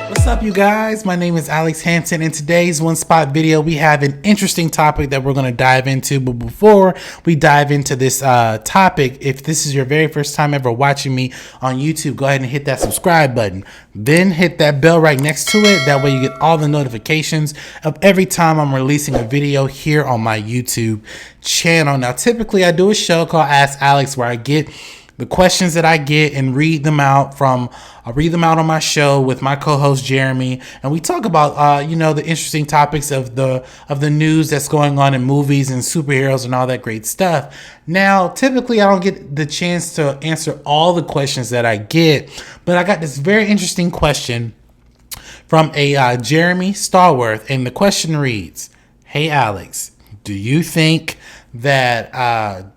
What's up, you guys? My name is Alex Hansen. In today's One Spot video, we have an interesting topic that we're going to dive into. But before we dive into this topic, if this is your very first time ever watching me on YouTube, go ahead and hit that subscribe button. Then hit that bell right next to it. That way you get all the notifications of every time I'm releasing a video here on my YouTube channel. Now, typically I do a show called Ask Alex where I get the questions that I get and read them out on my show with my co-host Jeremy, and we talk about the interesting topics of the news that's going on in movies and superheroes and all that great stuff. Now, typically I don't get the chance to answer all the questions that I get, but I got this very interesting question from a Jeremy Stallworth, and the question reads, "Hey Alex, do you think that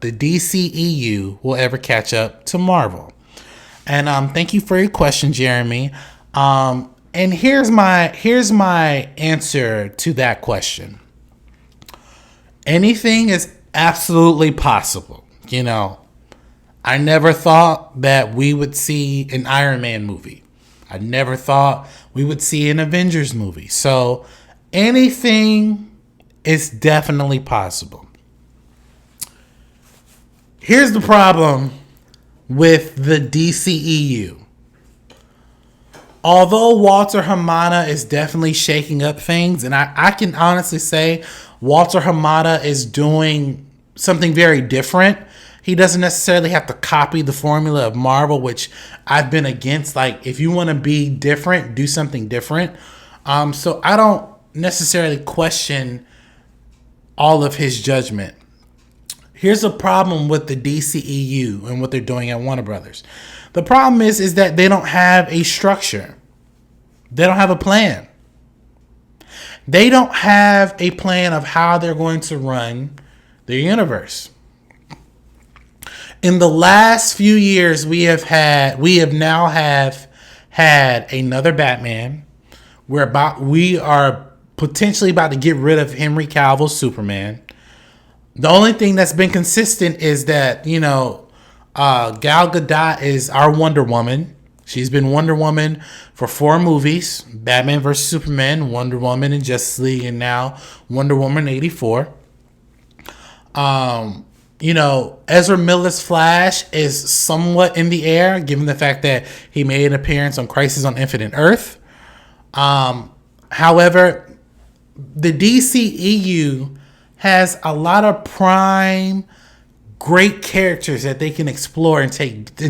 the DCEU will ever catch up to Marvel?" And thank you for your question, Jeremy. And here's my answer to that question. Anything is absolutely possible. You know, I never thought that we would see an Iron Man movie. I never thought we would see an Avengers movie. So anything is definitely possible. Here's the problem with the DCEU. Although Walter Hamada is definitely shaking up things, and I can honestly say Walter Hamada is doing something very different. He doesn't necessarily have to copy the formula of Marvel, which I've been against. Like, if you want to be different, do something different. So I don't necessarily question all of his judgment. Here's a problem with the DCEU and what they're doing at Warner Brothers. The problem is that they don't have a structure. They don't have a plan. They don't have a plan of how they're going to run their universe. In the last few years, we have now had another Batman. We are potentially about to get rid of Henry Cavill's Superman. The only thing that's been consistent is that, Gal Gadot is our Wonder Woman. She's been Wonder Woman for 4 movies: Batman vs. Superman, Wonder Woman in Justice League, and now Wonder Woman 84. Ezra Miller's Flash is somewhat in the air, given the fact that he made an appearance on Crisis on Infinite Earth. However, the DCEU has a lot of prime, great characters that they can explore and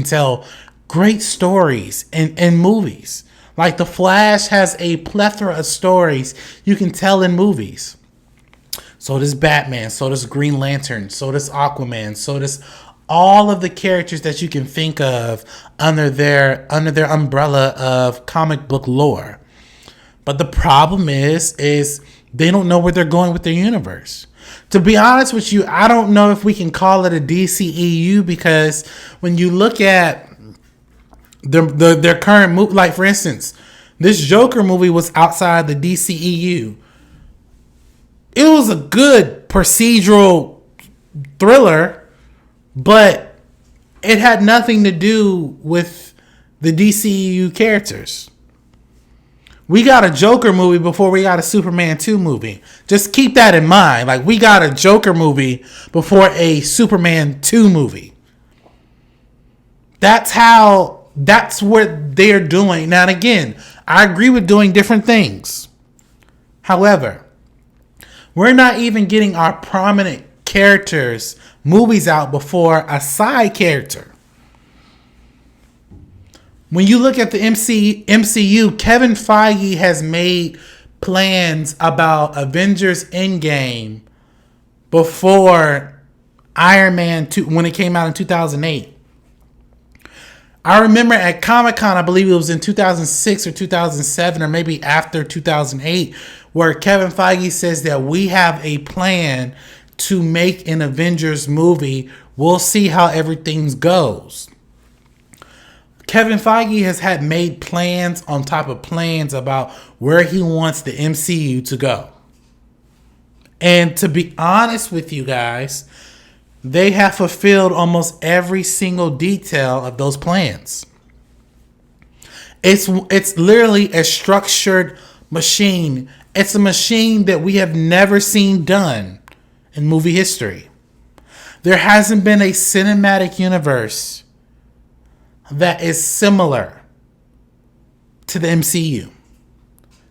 tell great stories in movies. Like the Flash has a plethora of stories you can tell in movies. So does Batman, so does Green Lantern, so does Aquaman, so does all of the characters that you can think of under their umbrella of comic book lore. But the problem is they don't know where they're going with their universe. To be honest with you, I don't know if we can call it a DCEU, because when you look at their current movie, like for instance, this Joker movie was outside the DCEU. It was a good procedural thriller, but it had nothing to do with the DCEU characters. We got a Joker movie before we got a Superman 2 movie. Just keep that in mind. Like, we got a Joker movie before a Superman 2 movie. That's what they're doing. Now, and again, I agree with doing different things. However, we're not even getting our prominent characters' movies out before a side character. When you look at the MCU, Kevin Feige has made plans about Avengers Endgame before Iron Man 2, when it came out in 2008. I remember at Comic-Con, I believe it was in 2006 or 2007 or maybe after 2008, where Kevin Feige says that we have a plan to make an Avengers movie. We'll see how everything goes. Kevin Feige has made plans on top of plans about where he wants the MCU to go. And to be honest with you guys, they have fulfilled almost every single detail of those plans. It's literally a structured machine. It's a machine that we have never seen done in movie history. There hasn't been a cinematic universe that is similar to the MCU.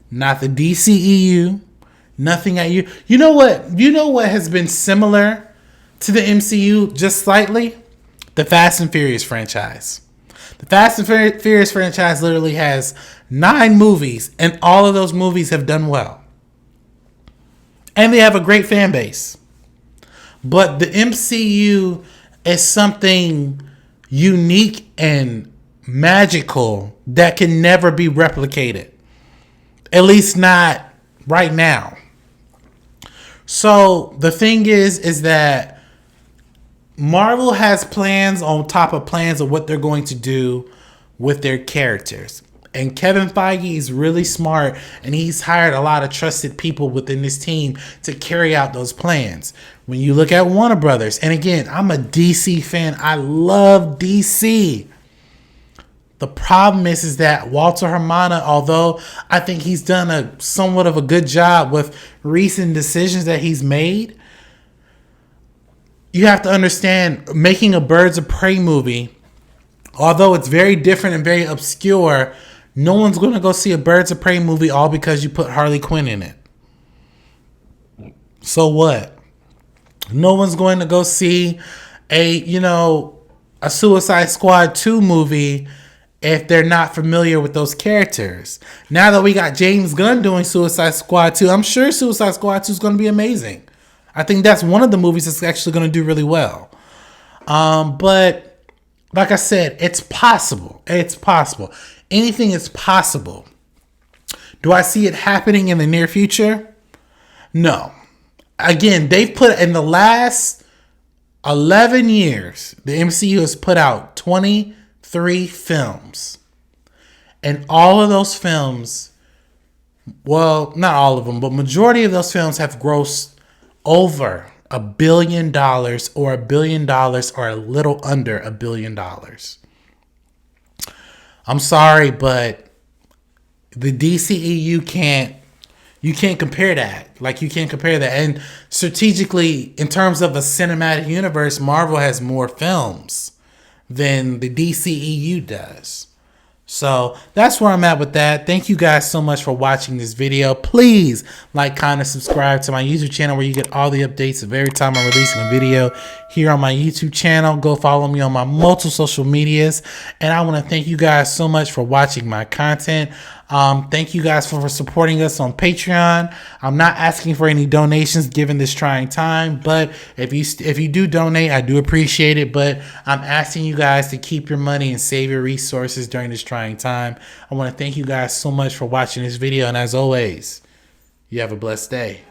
Not the DCEU, nothing at you. You know what has been similar to the MCU just slightly? The Fast and Furious franchise. The Fast and Furious franchise literally has 9 movies, and all of those movies have done well. And they have a great fan base. But the MCU is something unique and magical that can never be replicated. At least not right now. So the thing is that Marvel has plans on top of plans of what they're going to do with their characters. And Kevin Feige is really smart, and he's hired a lot of trusted people within his team to carry out those plans. When you look at Warner Brothers, and again, I'm a DC fan. I love DC. The problem is that Walter Hamada, although I think he's done a somewhat of a good job with recent decisions that he's made, you have to understand, making a Birds of Prey movie, although it's very different and very obscure, no one's going to go see a Birds of Prey movie all because you put Harley Quinn in it. So what? No one's going to go see a Suicide Squad 2 movie if they're not familiar with those characters. Now that we got James Gunn doing Suicide Squad 2, I'm sure Suicide Squad 2 is going to be amazing. I think that's one of the movies that's actually going to do really well. But like I said, it's possible. It's possible. Anything is possible. Do I see it happening in the near future? No. Again, they've put in the last 11 years, the MCU has put out 23 films. And all of those films, well, not all of them, but majority of those films have grossed over $1 billion or $1 billion or a little under $1 billion. I'm sorry, but the DCEU can't compare that. Like, you can't compare that. And strategically, in terms of a cinematic universe, Marvel has more films than the DCEU does. So that's where I'm at with that. Thank you guys so much for watching this video. Please like, comment, subscribe to my YouTube channel where you get all the updates of every time I'm releasing a video here on my YouTube channel. Go follow me on my multiple social medias. And I want to thank you guys so much for watching my content. Thank you guys for supporting us on Patreon. I'm not asking for any donations given this trying time, but if you do donate, I do appreciate it. But I'm asking you guys to keep your money and save your resources during this trying time. I want to thank you guys so much for watching this video, and as always, you have a blessed day.